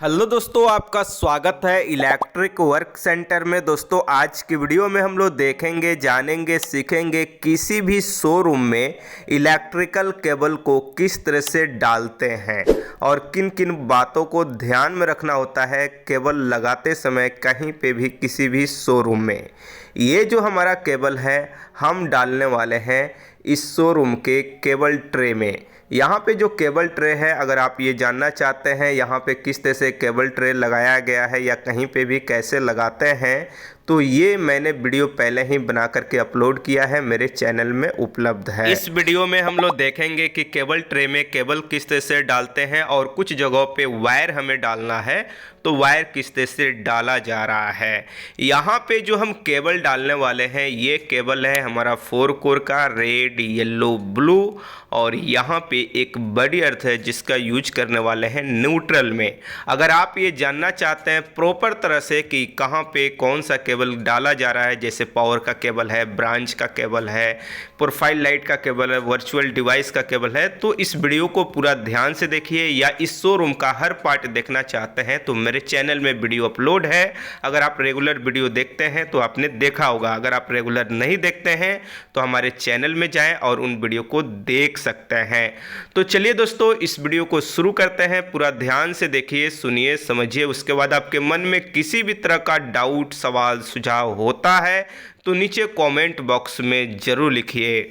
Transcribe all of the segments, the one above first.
Hello दोस्तों, आपका स्वागत है इलेक्ट्रिक वर्क सेंटर में। दोस्तों, आज की वीडियो में हम लोग देखेंगे, जानेंगे, सीखेंगे किसी भी शोरूम में इलेक्ट्रिकल केबल को किस तरह से डालते हैं और किन किन बातों को ध्यान में रखना होता है केबल लगाते समय कहीं पे भी किसी भी शोरूम में। ये जो हमारा केबल है हम डालने वाले हैं इस शोरूम के केबल ट्रे में। यहाँ पे जो केबल ट्रे है, अगर आप ये जानना चाहते हैं यहाँ पे किस तरह से केबल ट्रे लगाया गया है या कहीं पे भी कैसे लगाते हैं, तो ये मैंने वीडियो पहले ही बना करके अपलोड किया है, मेरे चैनल में उपलब्ध है। इस वीडियो में हम लोग देखेंगे कि केबल ट्रे में केबल किस तरह से डालते हैं और कुछ जगहों पे वायर हमें डालना है तो वायर किस तरह से डाला जा रहा है। यहाँ पे जो हम केबल डालने वाले हैं ये केबल है हमारा 4 कोर का, रेड, येलो, ब्लू, और यहाँ पे एक बड़ी अर्थ है जिसका यूज करने वाले हैं न्यूट्रल में। अगर आप ये जानना चाहते हैं प्रॉपर तरह से कि कहाँ पे कौन सा केबल डाला जा रहा है, जैसे पावर का केबल है, ब्रांच का केबल है, प्रोफाइल लाइट का केबल है, वर्चुअल डिवाइस का केबल है, तो इस वीडियो को पूरा ध्यान से देखिए। या इस शोरूम का हर पार्ट देखना चाहते हैं तो मेरे चैनल में वीडियो अपलोड है। अगर आप रेगुलर वीडियो देखते हैं तो आपने देखा होगा, अगर आप रेगुलर नहीं देखते हैं तो हमारे चैनल में जाएं और उन वीडियो को देख सकते हैं। तो चलिए दोस्तों, इस वीडियो को शुरू करते हैं। पूरा ध्यान से देखिए, सुनिए, समझिए। उसके बाद आपके मन में किसी भी तरह का डाउट, सवाल, सुझाव होता है तो नीचे कमेंट बॉक्स में ज़रूर लिखिए।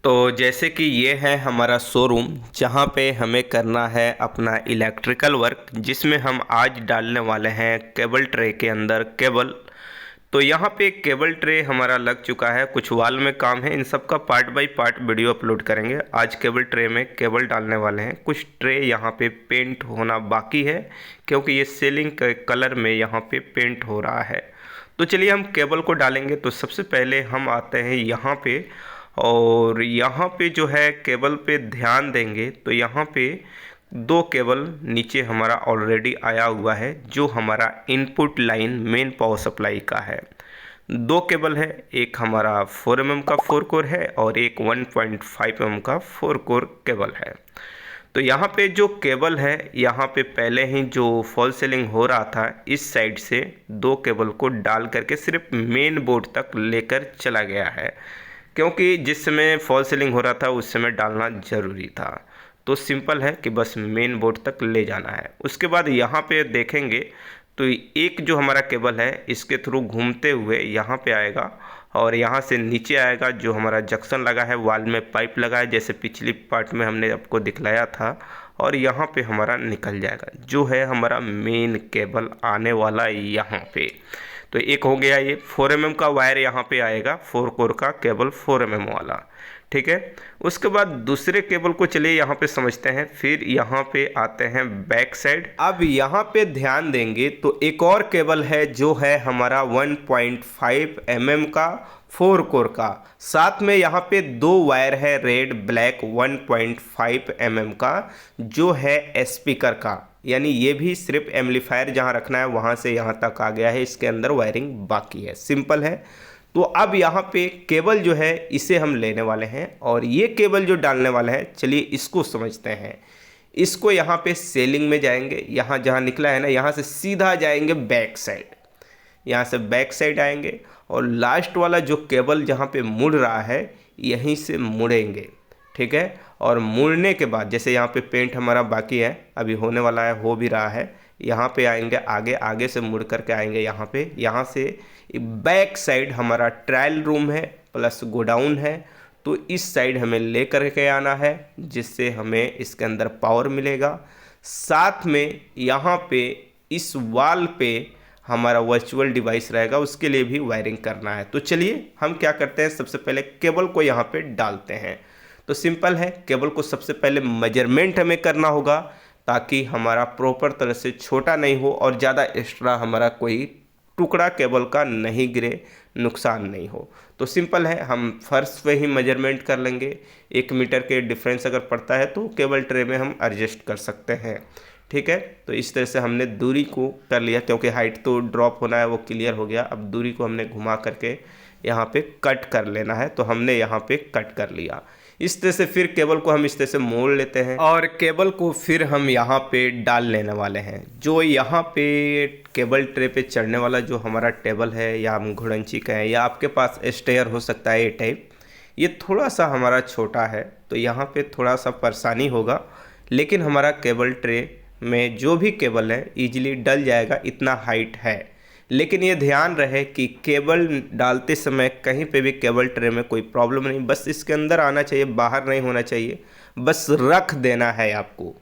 तो जैसे कि ये है हमारा शोरूम जहाँ पे हमें करना है अपना इलेक्ट्रिकल वर्क, जिसमें हम आज डालने वाले हैं केबल ट्रे के अंदर केबल। तो यहाँ पे केबल ट्रे हमारा लग चुका है, कुछ वाल में काम है, इन सब का part by part video upload करेंगे। आज केबल ट्रे में केबल डालने वाले हैं। कुछ ट्रे यहाँ पे पेंट होना बाकी है क्योंकि ये सीलिंग के कलर में यहाँ पे पेंट हो रहा है। तो चलिए हम केबल को डालेंगे। तो सबसे पहले हम आते हैं यहाँ पे, और यहाँ पे जो है केबल पे ध्यान देंगे तो यहाँ पे 2 केबल नीचे हमारा ऑलरेडी आया हुआ है जो हमारा input line main power supply का है। 2 केबल है, एक हमारा 4 mm का 4 कोर है और एक 1.5 mm का 4 कोर केबल है। तो यहाँ पे जो केबल है, यहाँ पे पहले ही जो फॉल सीलिंग हो रहा था इस साइड से 2 केबल को डाल करके सिर्फ मेन बोर्ड तक लेकर चला गया है, क्योंकि जिस समय फॉल सीलिंग हो रहा था उस समय डालना ज़रूरी था। तो सिंपल है कि बस मेन बोर्ड तक ले जाना है। उसके बाद यहाँ पे देखेंगे तो एक जो हमारा केबल है इसके थ्रू घूमते हुए यहाँ पे आएगा और यहाँ से नीचे आएगा। जो हमारा जंक्शन लगा है, वाल में पाइप लगा है, जैसे पिछली पार्ट में हमने आपको दिखलाया था, और यहाँ पे हमारा निकल जाएगा जो है हमारा मेन केबल आने वाला यहाँ पे। तो एक हो गया ये 4 mm का वायर यहाँ पे आएगा, 4 कोर का केबल 4 mm वाला, ठीक है। उसके बाद दूसरे केबल को चलिए यहाँ पे समझते हैं। फिर यहाँ पे आते हैं बैक साइड। अब यहाँ पे ध्यान देंगे तो एक और केबल है जो है हमारा 1.5 mm का 4 कोर का, साथ में यहाँ पे 2 वायर है रेड ब्लैक 1.5 mm का जो है स्पीकर का, यानी ये भी सिर्फ एम्पलीफायर जहाँ रखना है वहाँ से यहाँ तक आ गया है, इसके अंदर वायरिंग बाकी है। सिंपल है। तो अब यहाँ पे केबल जो है इसे हम लेने वाले हैं और ये केबल जो डालने वाले हैं, चलिए इसको समझते हैं। इसको यहाँ पे सेलिंग में जाएंगे, यहाँ जहाँ निकला है ना यहाँ से सीधा जाएंगे बैक साइड, यहाँ से बैक साइड आएंगे और लास्ट वाला जो केबल जहाँ पे मुड़ रहा है यहीं से मुड़ेंगे, ठीक है। और मुड़ने के बाद जैसे यहाँ पे पेंट हमारा बाकी है, अभी होने वाला है, हो भी रहा है, यहाँ पे आएंगे आगे, आगे से मुड़ करके आएंगे यहाँ पे। यहाँ से बैक साइड हमारा ट्रायल रूम है प्लस गोडाउन है, तो इस साइड हमें ले करके आना है जिससे हमें इसके अंदर पावर मिलेगा। साथ में यहाँ पे इस वाल पे हमारा वर्चुअल डिवाइस रहेगा, उसके लिए भी वायरिंग करना है। तो चलिए हम क्या करते हैं, सबसे पहले केबल को यहाँ पे डालते हैं। तो सिंपल है, केबल को सबसे पहले मेजरमेंट हमें करना होगा ताकि हमारा प्रॉपर तरह से छोटा नहीं हो और ज़्यादा एक्स्ट्रा हमारा कोई टुकड़ा केबल का नहीं गिरे, नुकसान नहीं हो। तो सिंपल है, हम फर्श पे ही मेजरमेंट कर लेंगे। 1 मीटर के डिफरेंस अगर पड़ता है तो केबल ट्रे में हम एडजस्ट कर सकते हैं, ठीक है। तो इस तरह से हमने दूरी को कर लिया, क्योंकि हाइट तो ड्रॉप होना है वो क्लियर हो गया। अब दूरी को हमने घुमा करके यहाँ पे कट कर लेना है। तो हमने यहाँ पे कट कर लिया। इस तरह से फिर केबल को हम इस तरह से मोड़ लेते हैं और केबल को फिर हम यहाँ पे डाल लेने वाले हैं। जो यहाँ पे केबल ट्रे पे चढ़ने वाला जो हमारा टेबल है, या हम घुड़ंची कहें, या आपके पास स्टेयर हो सकता है ये टाइप, ये थोड़ा सा हमारा छोटा है तो यहाँ पे थोड़ा सा परेशानी होगा, लेकिन हमारा केबल ट्रे में जो भी केबल है ईजिली डल जाएगा, इतना हाइट है। लेकिन ये ध्यान रहे कि केबल डालते समय कहीं पे भी केबल ट्रे में कोई प्रॉब्लम नहीं, बस इसके अंदर आना चाहिए, बाहर नहीं होना चाहिए, बस रख देना है आपको।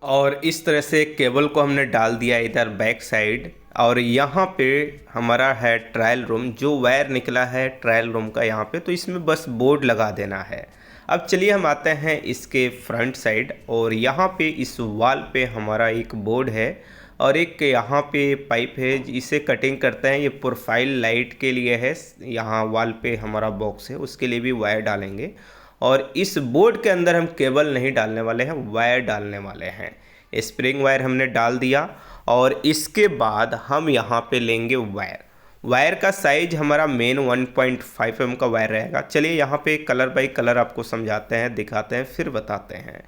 और इस तरह से केबल को हमने डाल दिया इधर बैक साइड। और यहाँ पे हमारा है ट्रायल रूम, जो वायर निकला है ट्रायल रूम का यहाँ पे, तो इसमें बस बोर्ड लगा देना है। अब चलिए हम आते हैं इसके फ्रंट साइड, और यहाँ पे इस वॉल पे हमारा एक बोर्ड है और एक यहाँ पे पाइप है, इसे कटिंग करते हैं। ये प्रोफाइल लाइट के लिए है, यहाँ वॉल पे हमारा बॉक्स है उसके लिए भी वायर डालेंगे। और इस बोर्ड के अंदर हम केबल नहीं डालने वाले हैं, वायर डालने वाले हैं। स्प्रिंग वायर हमने डाल दिया और इसके बाद हम यहाँ पे लेंगे वायर। वायर का साइज हमारा मेन 1.5 mm का वायर रहेगा। चलिए यहाँ पे कलर बाय कलर आपको समझाते हैं, दिखाते हैं, फिर बताते हैं।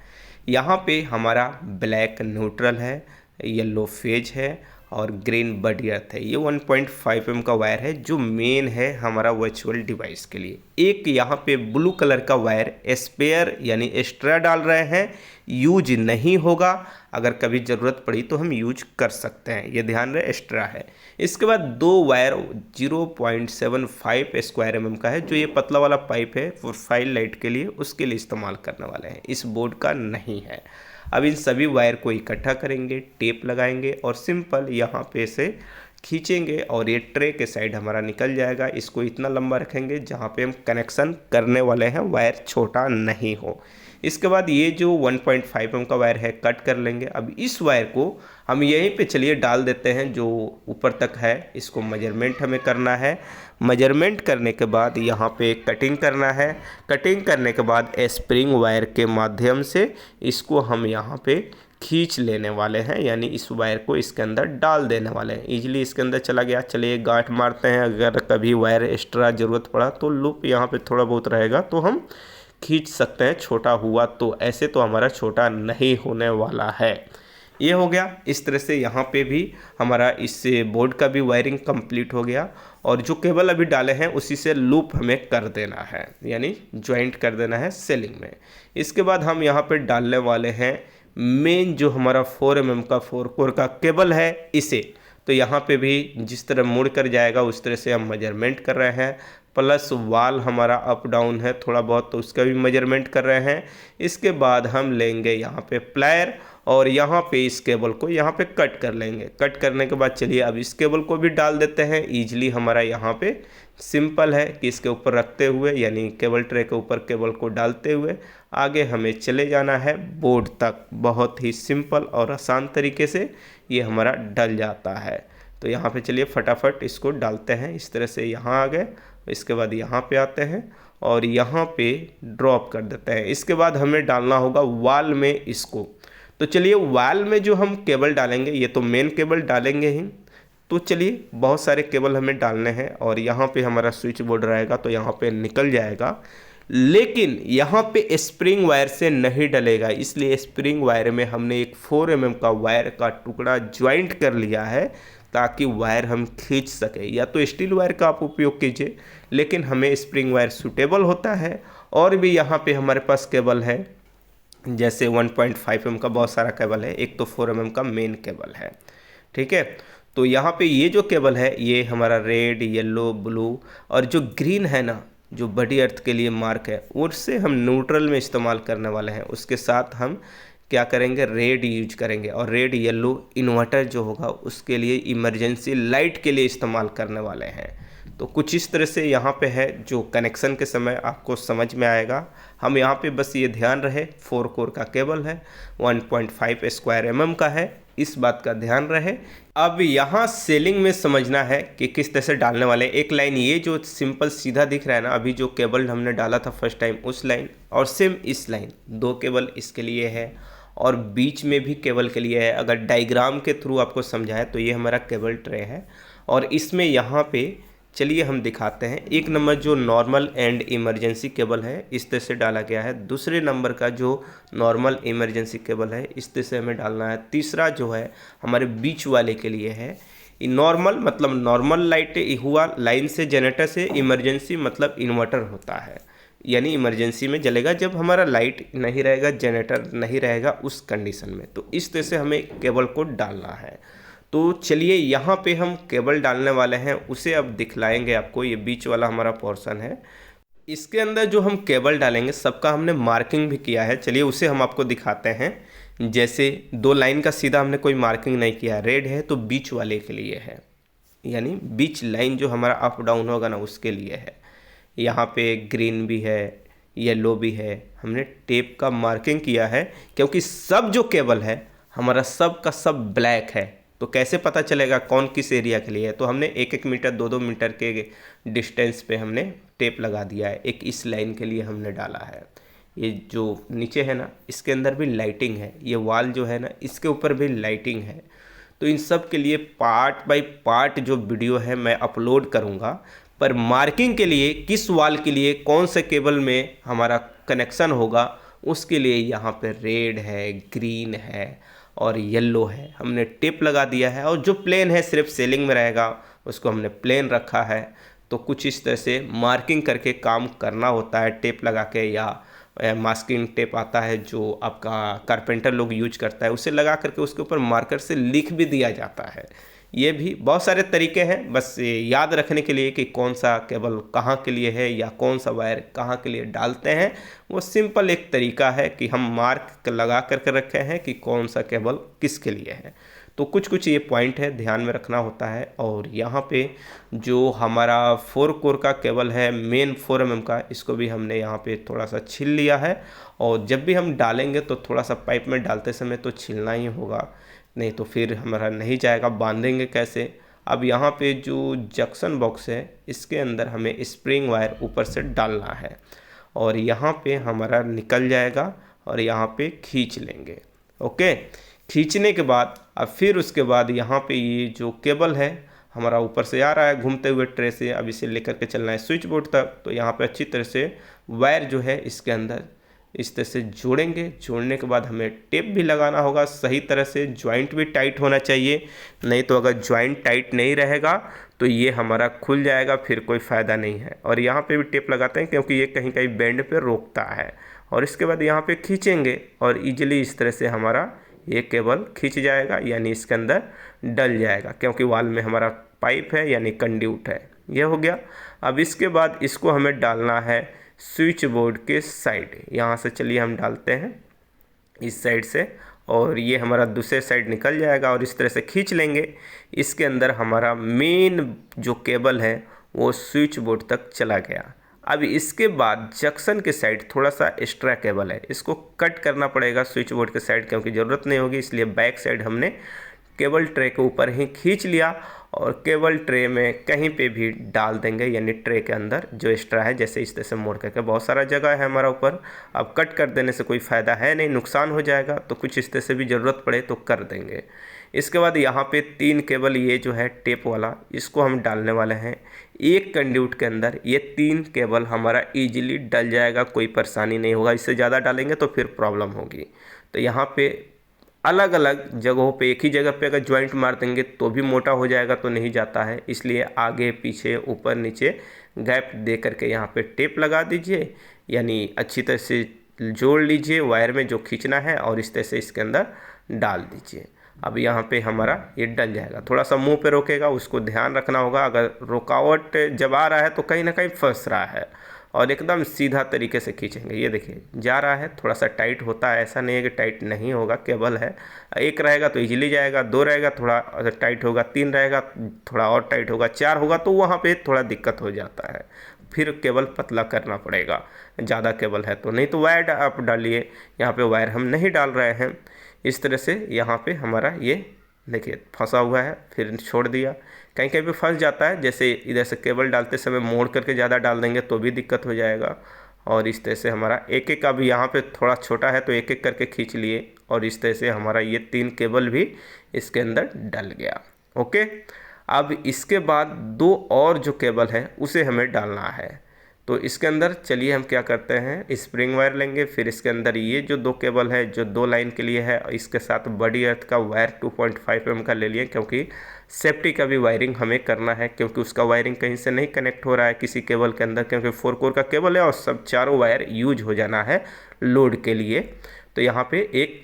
यहाँ पे हमारा ब्लैक न्यूट्रल है, येलो फेज है और ग्रीन बडी अर्थ है। ये 1.5 mm का वायर है जो मेन है हमारा वर्चुअल डिवाइस के लिए। एक यहाँ पे ब्लू कलर का वायर स्पेयर यानी एक्स्ट्रा डाल रहे हैं, यूज नहीं होगा, अगर कभी ज़रूरत पड़ी तो हम यूज कर सकते हैं, ये ध्यान रहे एक्स्ट्रा है। इसके बाद दो वायर 0.75 स्क्वायर mm का है, जो ये पतला वाला पाइप है प्रोफाइल लाइट के लिए, उसके लिए इस्तेमाल करने वाले हैं, इस बोर्ड का नहीं है। अब इन सभी वायर को इकट्ठा करेंगे, टेप लगाएंगे और सिंपल यहाँ पे से खींचेंगे और ये ट्रे के साइड हमारा निकल जाएगा। इसको इतना लंबा रखेंगे जहाँ पे हम कनेक्शन करने वाले हैं वायर छोटा नहीं हो। इसके बाद ये जो 1.5 mm का वायर है कट कर लेंगे। अब इस वायर को हम यहीं पे चलिए डाल देते हैं, जो ऊपर तक है। इसको मेजरमेंट हमें करना है। मेजरमेंट करने के बाद यहाँ पे कटिंग करना है। कटिंग करने के बाद स्प्रिंग वायर के माध्यम से इसको हम यहाँ पे खींच लेने वाले हैं, यानी इस वायर को इसके अंदर डाल देने वाले हैं। इजीली इसके अंदर चला गया। चलिए गांठ मारते हैं, अगर कभी वायर एक्स्ट्रा ज़रूरत पड़ा तो लूप यहाँ पे थोड़ा बहुत रहेगा तो हम खींच सकते हैं, छोटा हुआ तो। ऐसे तो हमारा छोटा नहीं होने वाला है। ये हो गया। इस तरह से यहाँ पे भी हमारा इस बोर्ड का भी वायरिंग कंप्लीट हो गया। और जो केबल अभी डाले हैं उसी से लूप हमें कर देना है, यानी ज्वाइंट कर देना है सेलिंग में। इसके बाद हम यहाँ पे डालने वाले हैं मेन जो हमारा 4 mm का 4 कोर का केबल है, इसे। तो यहाँ पे भी जिस तरह मुड़ कर जाएगा उस तरह से हम मेजरमेंट कर रहे हैं। प्लस वाल हमारा अप डाउन है थोड़ा बहुत, तो उसका भी मेजरमेंट कर रहे हैं। इसके बाद हम लेंगे यहाँ पे प्लायर और यहाँ पे इस केबल को यहाँ पे कट कर लेंगे। कट करने के बाद चलिए अब इस केबल को भी डाल देते हैं। ईजिली हमारा यहाँ पे सिंपल है कि इसके ऊपर रखते हुए, यानी केबल ट्रे के ऊपर केबल को डालते हुए आगे हमें चले जाना है बोर्ड तक। बहुत ही सिंपल और आसान तरीके से ये हमारा डल जाता है। तो यहाँ पे चलिए फटाफट इसको डालते हैं। इस तरह से यहाँ आ गए, इसके बाद यहाँ पे आते हैं और यहाँ पे ड्रॉप कर देते हैं। इसके बाद हमें डालना होगा वॉल में इसको। तो चलिए वॉल में जो हम केबल डालेंगे, ये तो मेन केबल डालेंगे ही, तो चलिए बहुत सारे केबल हमें डालने हैं। और यहाँ पे हमारा स्विच बोर्ड रहेगा तो यहाँ पे निकल जाएगा, लेकिन यहाँ पे स्प्रिंग वायर से नहीं डलेगा। इसलिए स्प्रिंग वायर में हमने एक 4 mm का वायर का टुकड़ा ज्वाइंट कर लिया है ताकि वायर हम खींच सके। या तो स्टील वायर का आप उपयोग कीजिए, लेकिन हमें स्प्रिंग वायर सूटेबल होता है। और भी यहाँ पे हमारे पास केबल है, जैसे 1.5 mm का बहुत सारा केबल है, एक तो 4 mm का मेन केबल है, ठीक है। तो यहाँ पे ये जो केबल है ये हमारा रेड, येलो, ब्लू और जो ग्रीन है ना, जो बडी अर्थ के लिए मार्क है, उससे हम न्यूट्रल में इस्तेमाल करने वाले हैं। उसके साथ हम क्या करेंगे, रेड यूज करेंगे। और रेड येलो इन्वर्टर जो होगा उसके लिए इमरजेंसी लाइट के लिए इस्तेमाल करने वाले हैं। तो कुछ इस तरह से यहाँ पे है, जो कनेक्शन के समय आपको समझ में आएगा। हम यहाँ पे बस ये ध्यान रहे 4 कोर का केबल है, 1.5 स्क्वायर mm का है, इस बात का ध्यान रहे। अब यहाँ सेलिंग में समझना है कि किस तरह से डालने वाले। एक लाइन ये जो सिंपल सीधा दिख रहा है ना, अभी जो केबल हमने डाला था फर्स्ट टाइम उस लाइन, और सेम इस लाइन, 2 केबल इसके लिए है और बीच में भी केबल के लिए है। अगर डायग्राम के थ्रू आपको समझाए तो ये हमारा केबल ट्रे है। और इसमें यहाँ पे चलिए हम दिखाते हैं। एक नंबर जो नॉर्मल एंड इमरजेंसी केबल है इस तरह से डाला गया है। दूसरे नंबर का जो नॉर्मल इमरजेंसी केबल है इस तरह से हमें डालना है। तीसरा जो है हमारे बीच वाले के लिए है। नॉर्मल मतलब नॉर्मल लाइट हुआ लाइन से जनरेटर से, इमरजेंसी मतलब इन्वर्टर होता है, यानी इमरजेंसी में जलेगा जब हमारा लाइट नहीं रहेगा, जनरेटर नहीं रहेगा उस कंडीशन में। तो इस तरह से हमें केबल को डालना है। तो चलिए यहाँ पे हम केबल डालने वाले हैं, उसे अब दिखलाएंगे आपको। ये बीच वाला हमारा पोर्शन है, इसके अंदर जो हम केबल डालेंगे सबका हमने मार्किंग भी किया है। चलिए उसे हम आपको दिखाते हैं। जैसे 2 लाइन का सीधा हमने कोई मार्किंग नहीं किया, रेड है तो बीच वाले के लिए है, यानी बीच लाइन जो हमारा अप डाउन होगा ना उसके लिए है। यहाँ पे ग्रीन भी है, येलो भी है, हमने टेप का मार्किंग किया है क्योंकि सब जो केबल है हमारा सब का सब ब्लैक है। तो कैसे पता चलेगा कौन किस एरिया के लिए है। तो हमने 1-1 मीटर 2-2 मीटर के डिस्टेंस पे हमने टेप लगा दिया है। एक इस लाइन के लिए हमने डाला है। ये जो नीचे है ना इसके अंदर भी लाइटिंग है, ये वॉल जो है ना इसके ऊपर भी लाइटिंग है। तो इन सब के लिए पार्ट बाय पार्ट जो वीडियो है मैं अपलोड करूँगा। पर मार्किंग के लिए किस वॉल के लिए कौन से केबल में हमारा कनेक्शन होगा उसके लिए यहाँ पे रेड है, ग्रीन है और येलो है, हमने टेप लगा दिया है। और जो प्लेन है सिर्फ सेलिंग में रहेगा उसको हमने प्लेन रखा है। तो कुछ इस तरह से मार्किंग करके काम करना होता है, टेप लगा के, या मास्किंग टेप आता है जो आपका कारपेंटर लोग यूज करता है, उसे लगा करके उसके ऊपर मार्कर से लिख भी दिया जाता है। ये भी बहुत सारे तरीके हैं, बस ये याद रखने के लिए कि कौन सा केबल कहाँ के लिए है या कौन सा वायर कहाँ के लिए डालते हैं। वो सिंपल एक तरीका है कि हम मार्क लगा करके रखे हैं कि कौन सा केबल किसके लिए है। तो कुछ कुछ ये पॉइंट है ध्यान में रखना होता है। और यहाँ पे जो हमारा 4 कोर का केबल है मेन 4 mm का, इसको भी हमने यहाँ पे थोड़ा सा छील लिया है। और जब भी हम डालेंगे तो थोड़ा सा पाइप में डालते समय तो छीलना ही होगा, नहीं तो फिर हमारा नहीं जाएगा, बांधेंगे कैसे। अब यहाँ पे जो जंक्शन बॉक्स है इसके अंदर हमें स्प्रिंग वायर ऊपर से डालना है और यहाँ पे हमारा निकल जाएगा और यहाँ पे खींच लेंगे। ओके, खींचने के बाद अब फिर उसके बाद यहाँ पे ये जो केबल है हमारा ऊपर से आ रहा है घूमते हुए ट्रे से, अब इसे लेकर के चलना है स्विच बोर्ड तक। तो यहाँ पे अच्छी तरह से वायर जो है इसके अंदर इस तरह से जोड़ेंगे। जोड़ने के बाद हमें टेप भी लगाना होगा सही तरह से, जॉइंट भी टाइट होना चाहिए, नहीं तो अगर जॉइंट टाइट नहीं रहेगा तो ये हमारा खुल जाएगा, फिर कोई फ़ायदा नहीं है। और यहाँ पे भी टेप लगाते हैं क्योंकि ये कहीं कहीं बेंड पे रोकता है। और इसके बाद यहाँ पे खींचेंगे और ईजिली इस तरह से हमारा ये केबल खींच जाएगा, यानी इसके अंदर डल जाएगा क्योंकि वॉल में हमारा पाइप है यानी कंड्यूट है। ये हो गया। अब इसके बाद इसको हमें डालना है स्विच बोर्ड के साइड। यहाँ से चलिए हम डालते हैं इस साइड से और ये हमारा दूसरे साइड निकल जाएगा और इस तरह से खींच लेंगे। इसके अंदर हमारा मेन जो केबल है वो स्विच बोर्ड तक चला गया। अब इसके बाद जंक्शन के साइड थोड़ा सा एक्स्ट्रा केबल है, इसको कट करना पड़ेगा स्विच बोर्ड के साइड क्योंकि ज़रूरत नहीं होगी, इसलिए बैक साइड हमने केबल ट्रे के ऊपर ही खींच लिया और केबल ट्रे में कहीं पे भी डाल देंगे, यानी ट्रे के अंदर जो एक्स्ट्रा है जैसे इस तरह से मोड़ करके। बहुत सारा जगह है हमारा ऊपर, अब कट कर देने से कोई फ़ायदा है नहीं, नुकसान हो जाएगा, तो कुछ इस तरह से भी ज़रूरत पड़े तो कर देंगे। इसके बाद यहाँ पे 3 केबल ये जो है टेप वाला इसको हम डालने वाले हैं एक कंड्यूट के अंदर। ये 3 केबल हमारा ईजिली डल जाएगा, कोई परेशानी नहीं होगा। इससे ज़्यादा डालेंगे तो फिर प्रॉब्लम होगी। तो यहाँ पे अलग अलग जगहों पे एक ही जगह पे अगर ज्वाइंट मार देंगे तो भी मोटा हो जाएगा, तो नहीं जाता है, इसलिए आगे पीछे ऊपर नीचे गैप दे करके यहाँ पे टेप लगा दीजिए, यानी अच्छी तरह से जोड़ लीजिए वायर में जो खींचना है और इस तरह से इसके अंदर डाल दीजिए। अब यहाँ पे हमारा ये डल जाएगा। थोड़ा सा मुंह पे रोकेगा, उसको ध्यान रखना होगा, अगर रुकावट जब आ रहा है तो कहीं ना कहीं फंस रहा है और एकदम सीधा तरीके से खींचेंगे। ये देखिए जा रहा है, थोड़ा सा टाइट होता है, ऐसा नहीं है कि टाइट नहीं होगा, केबल है। एक रहेगा तो इजीली जाएगा, दो रहेगा थोड़ा टाइट होगा, तीन रहेगा थोड़ा और टाइट होगा, चार होगा तो वहाँ पे थोड़ा दिक्कत हो जाता है, फिर केबल पतला करना पड़ेगा, ज़्यादा केबल है तो। नहीं तो वायर आप डालिए, यहाँ पे वायर हम नहीं डाल रहे हैं। इस तरह से यहाँ पे हमारा ये देखिए फंसा हुआ है, फिर छोड़ दिया। कहीं कहीं पे फंस जाता है, जैसे इधर से केबल डालते समय मोड़ करके ज़्यादा डाल देंगे तो भी दिक्कत हो जाएगा। और इस तरह से हमारा एक एक, अभी यहाँ पे थोड़ा छोटा है तो एक एक करके खींच लिए, और इस तरह से हमारा ये 3 केबल भी इसके अंदर डल गया। ओके, अब इसके बाद 2 और जो केबल है उसे हमें डालना है। तो इसके अंदर चलिए हम क्या करते हैं, स्प्रिंग वायर लेंगे, फिर इसके अंदर ये जो 2 केबल है जो 2 लाइन के लिए है, इसके साथ बड़ी अर्थ का वायर 2.5 mm का ले लिए, क्योंकि सेफ्टी का भी वायरिंग हमें करना है, क्योंकि उसका वायरिंग कहीं से नहीं कनेक्ट हो रहा है किसी केबल के अंदर, क्योंकि 4 कोर का केबल है और सब चारों वायर यूज हो जाना है लोड के लिए। तो यहाँ पे एक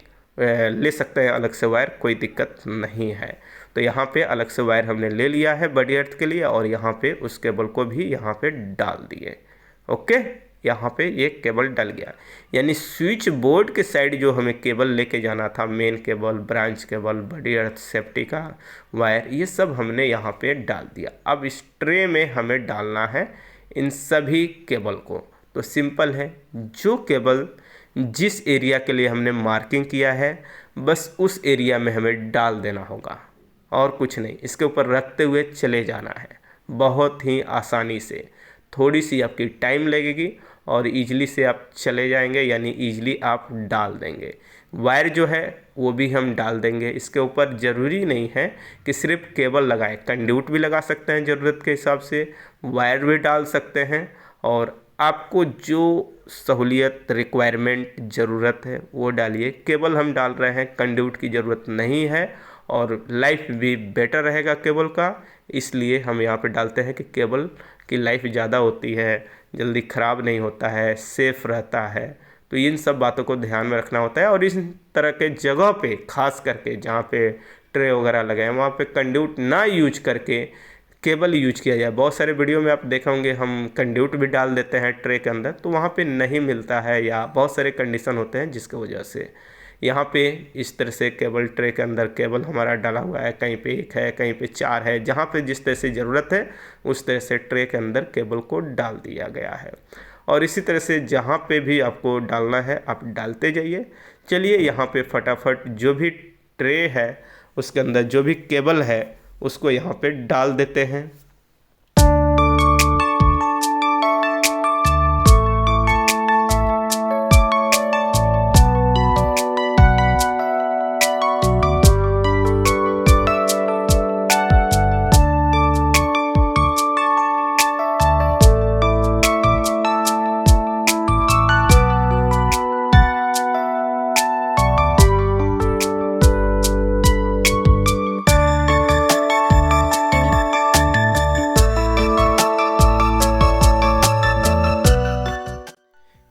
ले सकते हैं अलग से वायर, कोई दिक्कत नहीं है। तो यहाँ पे अलग से वायर हमने ले लिया है बड़ी अर्थ के लिए, और यहाँ पे उस केबल को भी यहाँ पे डाल दिए। ओके, यहाँ पे ये केबल डल गया, यानी स्विच बोर्ड के साइड जो हमें केबल लेके जाना था, मेन केबल, ब्रांच केबल, बड़ी अर्थ, सेफ्टी का वायर, ये सब हमने यहाँ पे डाल दिया। अब इस ट्रे में हमें डालना है इन सभी केबल को। तो सिंपल है, जो केबल जिस एरिया के लिए हमने मार्किंग किया है बस उस एरिया में हमें डाल देना होगा, और कुछ नहीं। इसके ऊपर रखते हुए चले जाना है, बहुत ही आसानी से। थोड़ी सी आपकी टाइम लगेगी और ईजिली से आप चले जाएंगे, यानी ईजिली आप डाल देंगे। वायर जो है वो भी हम डाल देंगे इसके ऊपर। ज़रूरी नहीं है कि सिर्फ केबल लगाएं, कंड्यूट भी लगा सकते हैं, ज़रूरत के हिसाब से वायर भी डाल सकते हैं, और आपको जो सहूलियत, रिक्वायरमेंट, ज़रूरत है वो डालिए। केबल हम डाल रहे हैं, कंड्यूट की ज़रूरत नहीं है, और लाइफ भी बेटर रहेगा केबल का, इसलिए हम यहाँ पे डालते हैं कि केबल की लाइफ ज़्यादा होती है, जल्दी ख़राब नहीं होता है, सेफ़ रहता है। तो इन सब बातों को ध्यान में रखना होता है। और इस तरह के जगह पे खास करके जहाँ पे ट्रे वगैरह लगे हैं वहाँ पे कंड्यूट ना यूज करके केबल यूज किया जाए। बहुत सारे वीडियो में आप देखे होंगे हम कंड्यूट भी डाल देते हैं ट्रे के अंदर, तो वहाँ पे नहीं मिलता है, या बहुत सारे कंडीशन होते हैं जिसकी वजह से यहाँ पे इस तरह से केबल ट्रे के अंदर केबल हमारा डाला हुआ है। कहीं पे 1 है, कहीं पे 4 है, जहाँ पे जिस तरह से ज़रूरत है उस तरह से ट्रे के अंदर केबल को डाल दिया गया है। और इसी तरह से जहाँ पे भी आपको डालना है आप डालते जाइए। चलिए यहाँ पे फटाफट जो भी ट्रे है उसके अंदर जो भी केबल है उसको यहाँ पे डाल देते हैं।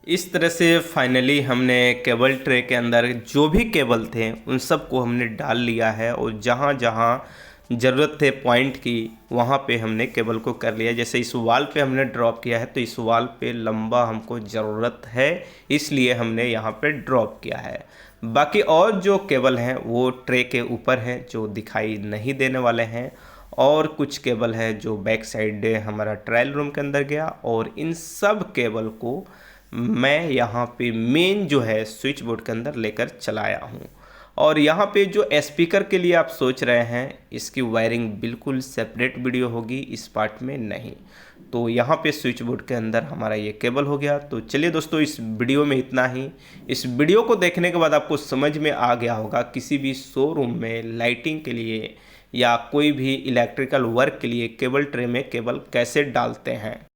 इस तरह से फाइनली हमने केबल ट्रे के अंदर जो भी केबल थे उन सब को हमने डाल लिया है, और जहाँ जहाँ ज़रूरत थे पॉइंट की वहाँ पे हमने केबल को कर लिया। जैसे इस वाल पे हमने ड्रॉप किया है तो इस वाल पे लंबा हमको ज़रूरत है, इसलिए हमने यहाँ पे ड्रॉप किया है। बाकी और जो केबल हैं वो ट्रे के ऊपर हैं जो दिखाई नहीं देने वाले हैं, और कुछ केबल है जो बैक साइड हमारा ट्रायल रूम के अंदर गया। और इन सब केबल को मैं यहाँ पे मेन जो है स्विच बोर्ड के अंदर लेकर चलाया हूँ। और यहाँ पे जो स्पीकर के लिए आप सोच रहे हैं इसकी वायरिंग बिल्कुल सेपरेट वीडियो होगी, इस पार्ट में नहीं। तो यहाँ पे स्विच बोर्ड के अंदर हमारा ये केबल हो गया। तो चलिए दोस्तों, इस वीडियो में इतना ही। इस वीडियो को देखने के बाद आपको समझ में आ गया होगा किसी भी शोरूम में लाइटिंग के लिए या कोई भी इलेक्ट्रिकल वर्क के लिए केबल ट्रे में केबल कैसे डालते हैं।